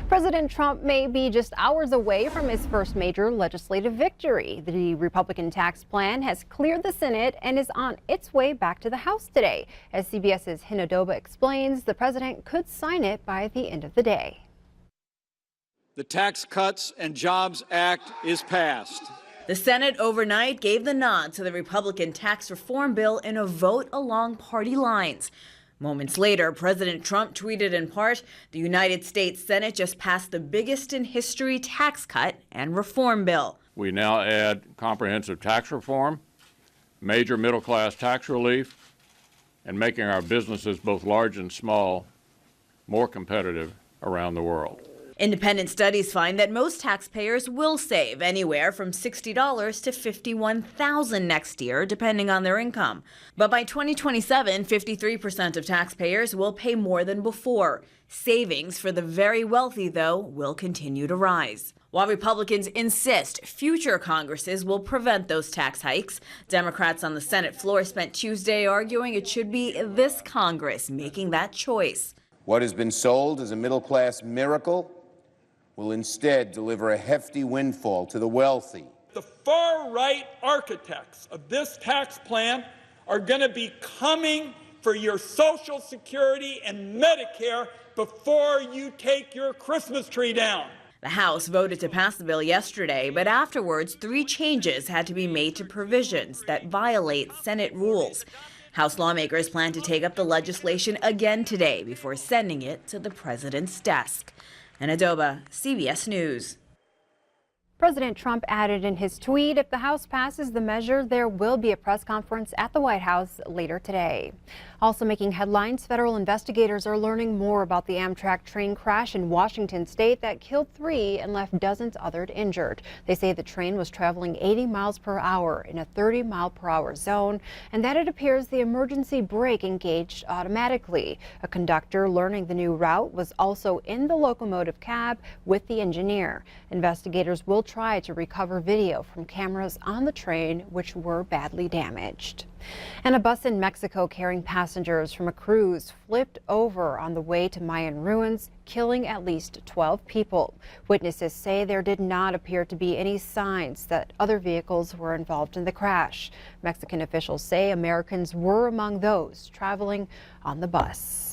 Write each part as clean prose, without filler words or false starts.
President Trump may be just hours away from his first major legislative victory. The Republican tax plan has cleared the Senate and is on its way back to the House today. As CBS's Hinadoba explains, the president could sign it by the end of the day. The Tax Cuts and Jobs Act is passed. The Senate overnight gave the nod to the Republican tax reform bill in a vote along party lines. Moments later, President Trump tweeted in part, the United States Senate just passed the biggest in history tax cut and reform bill. We now add comprehensive tax reform, major middle-class tax relief, and making our businesses, both large and small, more competitive around the world. Independent studies find that most taxpayers will save anywhere from $60 to $51,000 next year, depending on their income. But by 2027, 53% of taxpayers will pay more than before. Savings for the very wealthy, though, will continue to rise. While Republicans insist future Congresses will prevent those tax hikes, Democrats on the Senate floor spent Tuesday arguing it should be this Congress making that choice. What has been sold as a middle-class miracle will instead deliver a hefty windfall to the wealthy. The far-right architects of this tax plan are going to be coming for your Social Security and Medicare before you take your Christmas tree down. The House voted to pass the bill yesterday, but afterwards 3 changes had to be made to provisions that violate Senate rules. House lawmakers plan to take up the legislation again today before sending it to the president's desk. Hinadoba, CBS News. President Trump added in his tweet, if the House passes the measure, there will be a press conference at the White House later today. Also making headlines, federal investigators are learning more about the Amtrak train crash in Washington state that killed 3 and left dozens others injured. They say the train was traveling 80 miles per hour in a 30-mile-per-hour zone and that it appears the emergency brake engaged automatically. A conductor learning the new route was also in the locomotive cab with the engineer. Investigators will try to recover video from cameras on the train, which were badly damaged. And a bus in Mexico carrying passengers from a cruise flipped over on the way to Mayan ruins, killing at least 12 people. Witnesses say there did not appear to be any signs that other vehicles were involved in the crash. Mexican officials say Americans were among those traveling on the bus.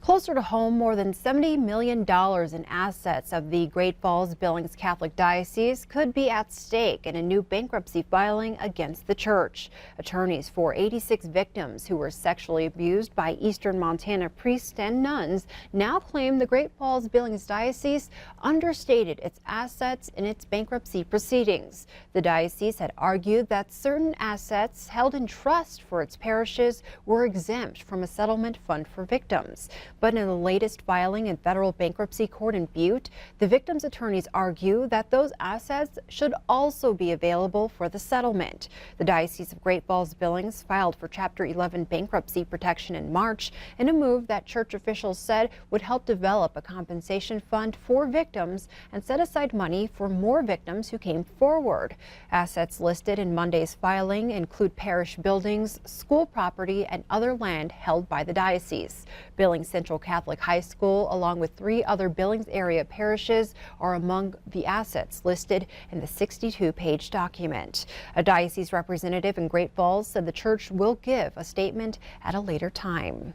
Closer to home, more than $70 million in assets of the Great Falls Billings Catholic Diocese could be at stake in a new bankruptcy filing against the church. Attorneys for 86 victims who were sexually abused by Eastern Montana priests and nuns now claim the Great Falls Billings Diocese understated its assets in its bankruptcy proceedings. The diocese had argued that certain assets held in trust for its parishes were exempt from a settlement fund for victims. But in the latest filing in federal bankruptcy court in Butte, the victims' attorneys argue that those assets should also be available for the settlement. The Diocese of Great Falls Billings filed for Chapter 11 bankruptcy protection in March in a move that church officials said would help develop a compensation fund for victims and set aside money for more victims who came forward. Assets listed in Monday's filing include parish buildings, school property, and other land held by the diocese. Billings Central Catholic High School, along with 3 other Billings area parishes, are among the assets listed in the 62-page document. A diocese representative in Great Falls said the church will give a statement at a later time.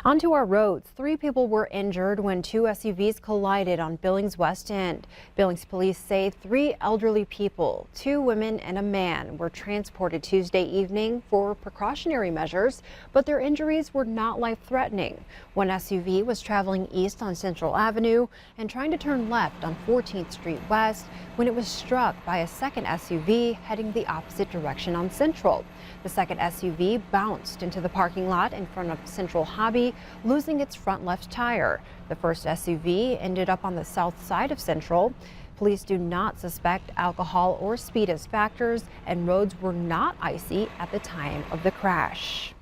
Onto our roads. 3 people were injured when 2 SUVs collided on Billings West End. Billings police say 3 elderly people, 2 women and a man, were transported Tuesday evening for precautionary measures, but their injuries were not life-threatening. One SUV was traveling east on Central Avenue and trying to turn left on 14th Street West when it was struck by a second SUV heading the opposite direction on Central. The second SUV bounced into the parking lot in front of Central Hobby, losing its front left tire. The first SUV ended up on the south side of Central. Police do not suspect alcohol or speed as factors, and roads were not icy at the time of the crash.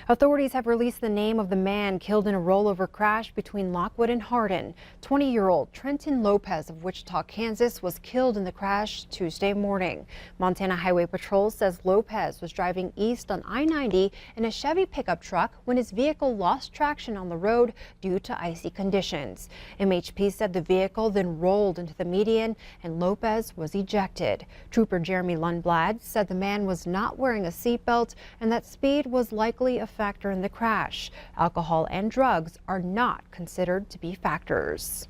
Authorities have released the name of the man killed in a rollover crash between Lockwood and Hardin. 20-year-old Trenton Lopez of Wichita, Kansas, was killed in the crash Tuesday morning. Montana Highway Patrol says Lopez was driving east on I-90 in a Chevy pickup truck when his vehicle lost traction on the road due to icy conditions. MHP said the vehicle then rolled into the median and Lopez was ejected. Trooper Jeremy Lundblad said the man was not wearing a seatbelt and that speed was likely a factor in the crash. Alcohol and drugs are not considered to be factors.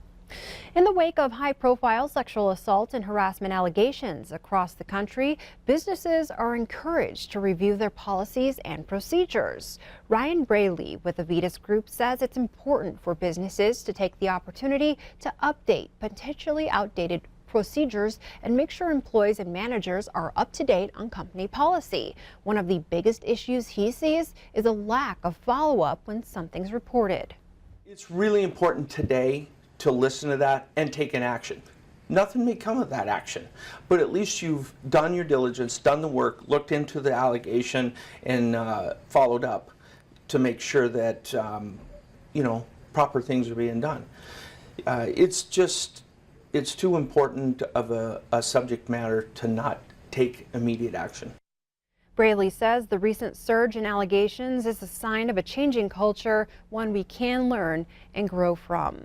In the wake of high-profile sexual assault and harassment allegations across the country, businesses are encouraged to review their policies and procedures. Ryan Braley with the Vitas Group says it's important for businesses to take the opportunity to update potentially outdated procedures and make sure employees and managers are up to date on company policy. One of the biggest issues he sees is a lack of follow-up when something's reported. It's really important today to listen to that and take an action. Nothing may come of that action, but at least you've done your diligence, done the work, looked into the allegation, and followed up to make sure that proper things are being done. It's too important of a subject matter to not take immediate action. Braley says the recent surge in allegations is a sign of a changing culture, one we can learn and grow from.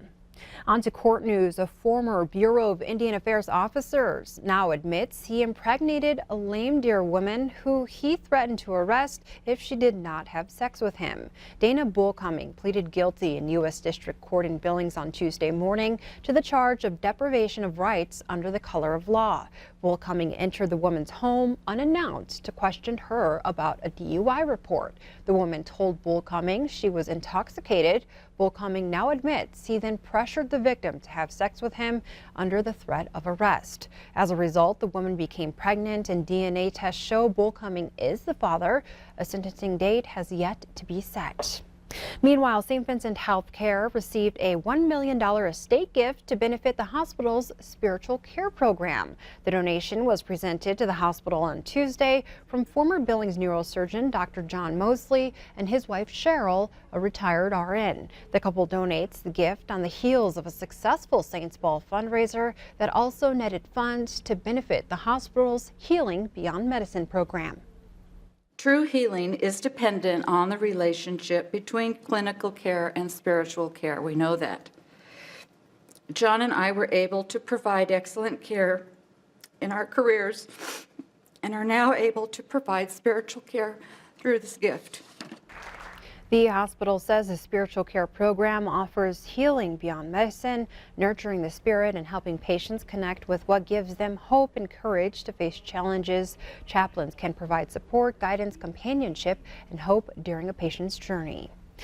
On to court news. A former Bureau of Indian Affairs officer now admits he impregnated a lame deer woman who he threatened to arrest if she did not have sex with him. Dana Bullcoming pleaded guilty in U.S. District Court in Billings on Tuesday morning to the charge of deprivation of rights under the color of law. Bullcoming entered the woman's home unannounced to question her about a DUI report. The woman told Bullcoming she was intoxicated. Bullcoming now admits he then pressured the victim to have sex with him under the threat of arrest. As a result, the woman became pregnant and DNA tests show Bullcoming is the father. A sentencing date has yet to be set. Meanwhile, St. Vincent Healthcare received a $1 million estate gift to benefit the hospital's spiritual care program. The donation was presented to the hospital on Tuesday from former Billings neurosurgeon Dr. John Mosley and his wife Cheryl, a retired RN. The couple donates the gift on the heels of a successful Saints Ball fundraiser that also netted funds to benefit the hospital's Healing Beyond Medicine program. True healing is dependent on the relationship between clinical care and spiritual care. We know that. John and I were able to provide excellent care in our careers and are now able to provide spiritual care through this gift. The hospital says the spiritual care program offers healing beyond medicine, nurturing the spirit and helping patients connect with what gives them hope and courage to face challenges. Chaplains can provide support, guidance, companionship, and hope during a patient's journey.